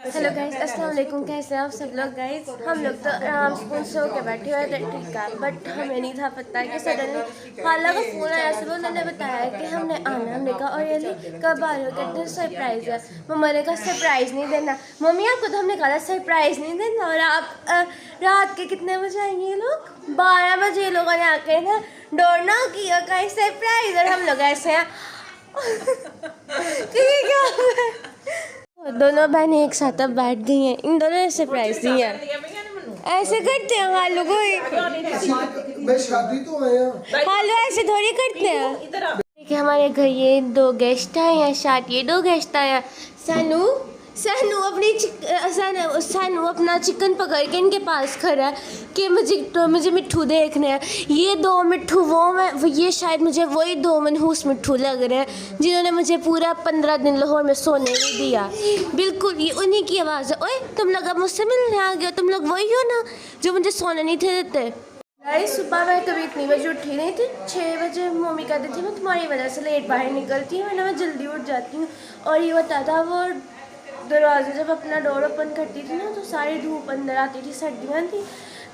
Hello guys, अस्सलाम वालेकुम। कैसे हैं आप सब लोग गाइस? हम लोग तो आराम से सो के बैठे हुए थे, ठीक है। बट हमें नहीं था पता कि सडनली खाला का फ़ोन आया। सुबह उन्होंने बताया कि हमने आना। हमने कहा और ये कब आ रहे हो? कहते हैं सरप्राइज़ है। मम्मा ने कहा सरप्राइज़ नहीं देना। मम्मी आपको तो हमने कहा सरप्राइज़ नहीं देना। और आप रात के कितने बजे आएंगे ये लोग? 12 बजे ये लोगों ने आके ना डोर ना किया कहीं सरप्राइज़। और हम लोग ऐसे हैं ठीक है। दोनों बहनें एक साथ अब बैठ गई हैं। इन दोनों ने सरप्राइज दिया। ऐसे करते हैं हालू कोई। मैं शादी तो आया। हालू ऐसे थोड़ी करते हैं। देखिए हमारे घर ये 2 गेस्ट आए हैं। शादी ये 2 गेस्ट आए हैं। सानू सानू सानू अपना चिकन पकड़ के इनके पास खड़ा है कि मुझे मिट्ठू देखने हैं। ये 2 मिट्ठू ये शायद मुझे वही 2 मनहूस मिट्ठू लग रहे हैं जिन्होंने मुझे पूरा 15 दिन लाहौर में सोने नहीं दिया। बिल्कुल ये उन्हीं की आवाज़ है। ओए तुम लोग अब मुझसे मिलने आ गए हो? तुम लोग वही हो ना जो मुझे सोने नहीं थे देते? सुबह मैं कभी इतनी बजे उठी नहीं थी। 6 बजे मम्मी कहती थी मैं तुम्हारी वजह से लेट बाहर निकलती हूँ, वरना मैं जल्दी उठ जाती हूँ। और ये होता था वो दरवाज़ा जब अपना डोर ओपन करती थी ना तो सारी धूप अंदर आती थी, सर्दियाँ थी।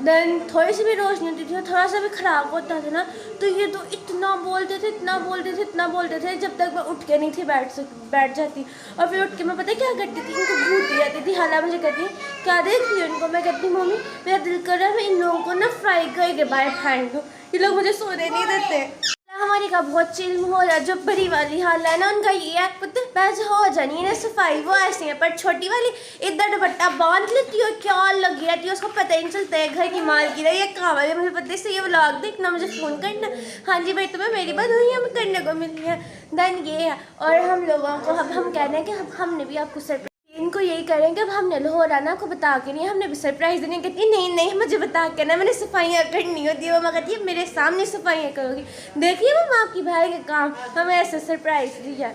देन थोड़ी सी भी रोशनी होती थी और थोड़ा सा भी ख़राब होता था ना तो ये तो इतना बोलते थे जब तक मैं उठ के नहीं थी बैठ जाती। और फिर उठ के मैं पता क्या करती थी, इनको घूरती रहती थी। हाला मुझे कहती क्या देख रही हो इनको? मैं कहती मम्मी मेरा दिल कर रहा है मैं इन लोगों को ना फ्राई करके बाहर फेंक दूँ, ये लोग मुझे सोने नहीं देते। हमारी का बहुत चिल हो रहा है। जो बड़ी वाली हाल है ना उनका ये है पुत्र पैस हो जानी है ना सफाई, वो ऐसी है। पर छोटी वाली इधर दुपट्टा बांध लेती है और क्या लगी रहती है, उसको पता ही नहीं चलता है घर की माल की रही है कहाँ वाले। मुझे पता से ये व्लॉग देखना, मुझे फ़ोन करना। हाँ जी भाई तुम्हें मेरी बात हुई है करने को मिली है। देन ये है। और हम लोगों को अब हम कह रहे हैं कि हमने भी आपको सरप्राइज इनको यही करेंगे। अब हमने लाहौर आना को बता के नहीं, हमने भी सरप्राइज़ देने। कहती नहीं मुझे बता के ना, मैंने सफाइयाँ करनी होती है। वो मैं कहती है मेरे सामने सफाइयाँ करोगी। देखिए मम्मा आपकी भाई के काम हमें ऐसे सरप्राइज़ दिया।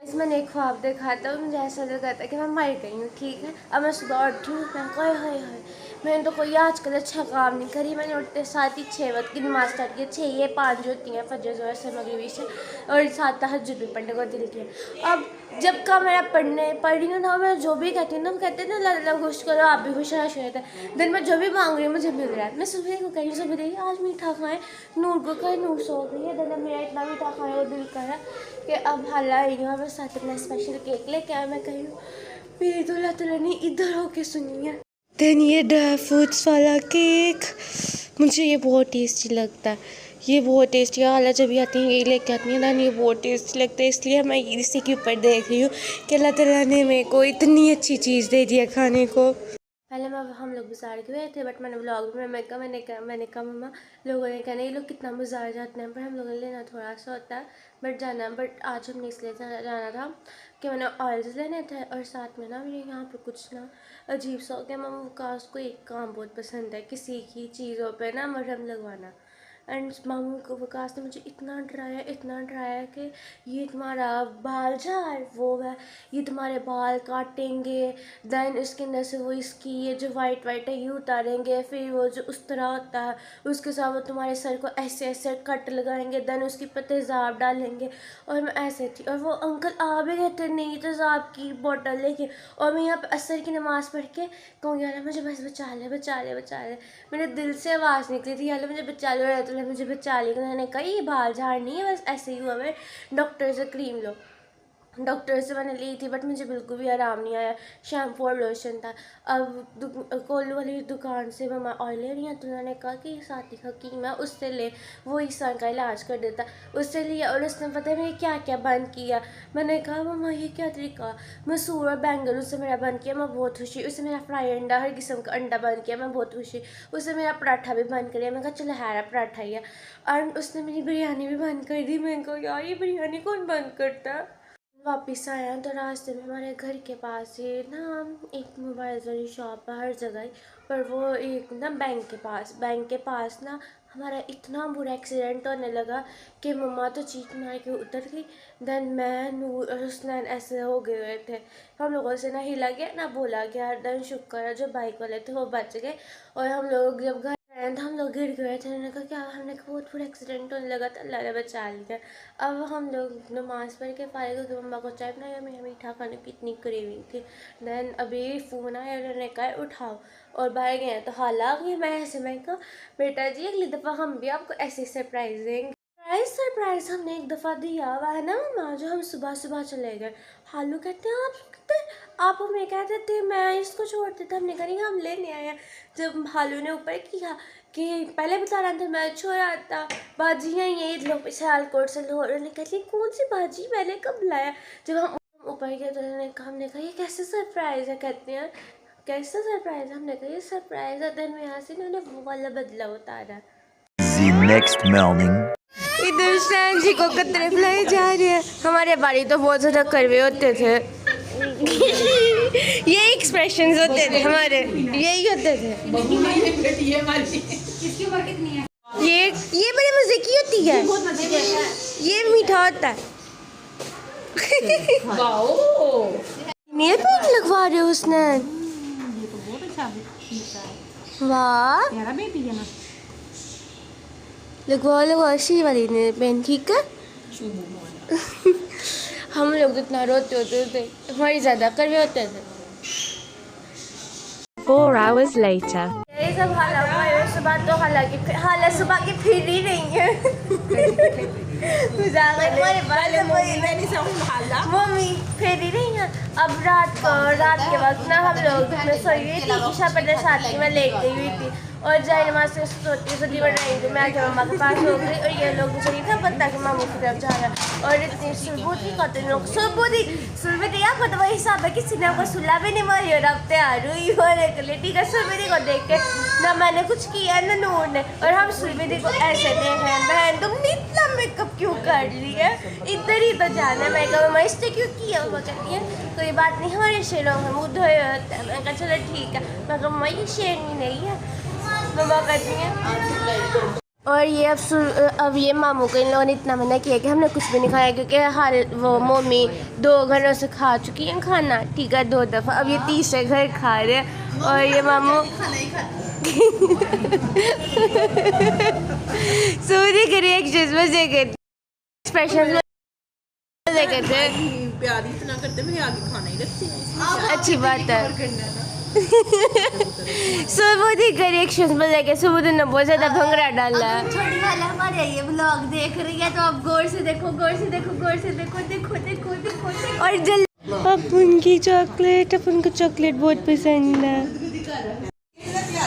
मैंने एक ख्वाब देखा था, मुझे ऐसा लगा था कि मैं मर गई हूँ, ठीक है। अब मैं सुबह उठी हूँ, मैं हाय हाय हाय मैंने तो कोई आजकल अच्छा काम नहीं करी। मैंने उठते साथ ही 6 वक्त की नमाज़ स्टार्ट की। 6 ये 5 जो होती हैं फजर ज़ोहर असर मगरिब से, और साथ तहज्जुद भी पढ़ने को दिल किया। अब जब का मेरा पढ़ रही हूँ ना, मैं जो भी कहती हूँ ना कहते हैं ना अल्लाह खुश करो आप भी खुश रहना चाहिए था। दिन में जो भी मांग रही हूँ मुझे मिल रहा है। मैं सुबह को कहीं सुबह देखी आज मीठा खाएँ, नूर को कहीं नूर सो गई है। दिन मेरा इतना मीठा खाने को दिल कर रहा है कि अब हाल आई हूँ। मैं साथ अपना स्पेशल केक लेके आया। मैं कही हूँ मेरी तो अल्लाह ताला ने इधर होके सुनी है। देन ये ड्राई फ्रूट्स वाला केक मुझे ये बहुत टेस्टी लगता है। ये बहुत टेस्टी है। हालांकि जब भी आती हैं यही लेके आती हैं ना, ये बहुत टेस्टी लगता है। इसलिए मैं इसी के ऊपर देख रही हूँ कि अल्लाह ताला ने मेरे को इतनी अच्छी चीज़ दे दी है खाने को। पहले हम लोग बाजार गए थे, बट मैंने ब्लॉग में मैंने कहा मम्मा लोगों ने कहना ये लोग कितना बाजार जाते हैं, पर हम लोगों ने लेना थोड़ा सा होता है बट जाना। बट आज हमने इसलिए जाना था कि मैंने ऑयल्स लेने थे और साथ में ना मेरे यहाँ पे कुछ ना अजीब सा हो गया। मम्मा विकास को एक काम बहुत पसंद है, किसी की चीज़ों पे ना मरहम लगवाना। एंड मामू को विकास ने मुझे इतना डराया कि ये तुम्हारा बाल झाड़ वो है, ये तुम्हारे बाल काटेंगे। देन इसके अंदर से वो इसकी ये जो वाइट है ये उतारेंगे, फिर वो जो उस तरह होता है उसके साथ वो तुम्हारे सर को ऐसे ऐसे कट लगाएंगे। देन उसके ऊपर तेज़ाब डालेंगे। और मैं ऐसे थी और वो अंकल आ भी गए थे नई तेज़ाब की बोतल लेके। और मैं यहाँ पे असर की नमाज़ पढ़ के कहूँ यार मुझे बस बचा ले। मेरे दिल से आवाज़ निकली थी यार मुझे बचा लो, मुझे बचा लिया। उन्होंने कहा ये बाल झाड़ नहीं है बस ऐसे ही हुआ है, डॉक्टर से क्रीम लो। डॉक्टर से मैंने ली थी बट मुझे बिल्कुल भी आराम नहीं आया। शैम्पू और लोशन था। अब कोल्लू वाली दुकान से मैं ऑयल ले रही हूँ तो उन्होंने कहा कि साथी हकीम है उससे ले, वो इस सन का इलाज कर देता। उससे लिया और उसने पता है मैंने क्या क्या बंद किया। मैंने कहा मम्मा ये क्या तरीका? मसूर और बैंगन उससे मेरा बंद किया, मैं बहुत खुशी। उससे मेरा फ्राई अंडा हर किस्म का अंडा बंद किया, मैं बहुत खुशी। उससे मेरा पराठा भी बंद कर दिया। मैं कहा चलो है पराठा ही है। और उसने मेरी बिरयानी भी बंद कर दी। मैंने कहा यार ये बिरयानी कौन बंद करता? वापस आया तो रास्ते में हमारे घर के पास ही ना एक मोबाइल वाली शॉप है हर जगह ही, पर वो एक ना बैंक के पास ना हमारा इतना बुरा एक्सीडेंट होने लगा कि मम्मा तो चीख मार के उतर गई। देन मैं नूर और उसनैन ऐसे हो गए हुए थे। हम लोगों से ना हिला गया ना बोला गया। देन शुक्र है जो बाइक वाले थे वो बच गए। और हम लोग जब घर एंड हम लोग गिर गए थे। उन्होंने कहा क्या, हमने कहा बहुत बुरा एक्सीडेंट होने लगा था, अल्लाह ने बचा लिया। अब हम लोग नमाज़ पढ़ के फारिग होकर मम्मा को चाय बनाया, हमें मीठा खाने की इतनी क्रेविंग थी। दैन अभी फ़ोन आया, उन्होंने कहा उठाओ और बाहर गए तो हाला आ गई। मैं कहा बेटा जी अगली दफ़ा हम भी आपको ऐसे सरप्राइज़ देंगे। सरप्राइज़ हमने एक दफ़ा दिया हुआ है ना मम्मा, जो हम सुबह सुबह चले गए। हालू कहते हैं आप हमें कहते थे मैं इसको छोड़ते थे, हमने कहा हम लेने आए हैं। जब हालू ने ऊपर किया कि पहले बता रहा था मैं छोड़ा था, बाजियाँ ये लोग सियालकोट से लोग, उन्होंने कहती कौन सी बाजी, मैंने कब लाया। जब हम ऊपर गए तो हमने कहा ये कैसे सरप्राइज़ है। कहते हैं कैसा सरप्राइज़, हमने कहा ये सरप्राइज़ है। दिन में यहाँ से इन्होंने वो वाला बदला उतारा। इधर शान जी को कतरे फैलाए जा रहे हैं। हमारे बारी तो बहुत ज़्यादा करवे होते थे। ये एक्सप्रेशंस होते थे हमारे, यही होते थे। ये बड़े मजे की होती है, ये मीठा होता है। नेल पेंट लगवा रहे हो उसने, वाह लगवा शी वाली नेल पेंट, ठीक है। हम लोग जितना रोते होते थे हमारी ज़्यादा करवे होते थे। 4 hours later. ये सब सुबह तो हालांकि सुबह की फिर ही नहीं है। मम्मी फिर ही नहीं है। अब रात के वक्त ना हम लोग सोई हुई थी, ईशा पढ़ने साथ में लेट गई हुई थी और जाए नमाज से सोती बढ़ रही थी। मैं आके मम्मा के पास हो गई और ये लोग मुझे नहीं था पता कि मामू की तरफ जा रहा है। और इतनी सुबह खाते लोग सुबह आपको तो वही हिसाब है, किसी ने आपको सुलह भी नहीं मारी और अब तैयार हुई होने के लिए, ठीक है। सुबह को देख के ना मैंने कुछ किया ना नूर ने, और हम सुबह को ऐसे देखे बहन तुमने इतना मेकअप क्यों कर लिया, इधर ही तो जाना है। मैं कहा मैं इससे क्यों किया, वो कहती है कोई बात नहीं हमारे शेरों में मुँह धोए होते हैं। मैं कहा चलो ठीक है। मैं कहा मम्मा ये शेरनी नहीं है, मम्मा कहती है। और ये अब ये मामू को इन लोगों ने इतना मना किया कि हमने कुछ भी नहीं खाया, क्योंकि वो मम्मी 2 घरों से खा चुकी हैं खाना, ठीक है 2 दफ़ा। अब ये तीसरे घर खा रहे हैं और ये मामू सूर्य के रिएक्शंस मजे के एक्सप्रेशंस मजे करते हैं, प्यार इतना करते मेरे आगे खाना ही रखते हैं, अच्छी बात है। सुबह रिएक्शंस मजे के, सुबह ने बहुत ज़्यादा भंगड़ा डाला है। छोटी वाला हमारे ये ब्लॉग देख रही है तो आप गौर से देखो और जल्दी। अपन की चॉकलेट, अपन को चॉकलेट बहुत पसंद है।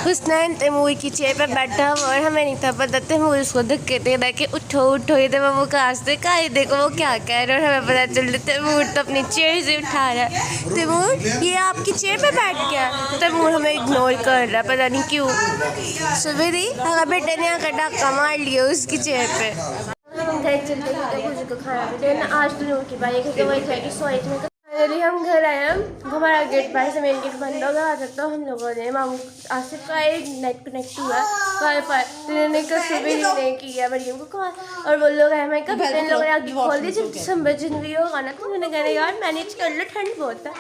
हुसनैन तैमूर की चेयर पर बैठा हुआ और हमें नहीं था पता, तैमूर उसको धक्के दे रहा कि उठो ये तो वो काश दे का, देखो वो क्या कह रहा है। और हमें पता चल रहा तैमूर तो अपनी चेयर से उठा रहा है। तैमूर ये आपकी चेयर पे बैठ गया, तैमूर हमें इग्नोर कर रहा है पता नहीं क्यों। सुबेरी हमारे बेटे ने आकर डाका मार लिया उसकी चेयर पे। हम घर चलते हैं को खाना भी देना, आज तो नूर की बारी क्योंकि वही जाएगी सोच में। फाइनली हम घर आए हैं, हमारा गेट बाहर से मेन गेट बंद हो गया था, तो हम लोगों ने मामू आसिफ का एक नेट कनेक्ट हुआ वाईफाई, तो इन्होंने सुबह ही नहीं किया मरियम को कॉल। और वो लोग हैं मैं कब इन लोगों ने आगे खोल दी जब दिसंबर जनवरी होगा ना, तो उन्होंने कहना यार मैनेज कर लो ठंड बहुत है।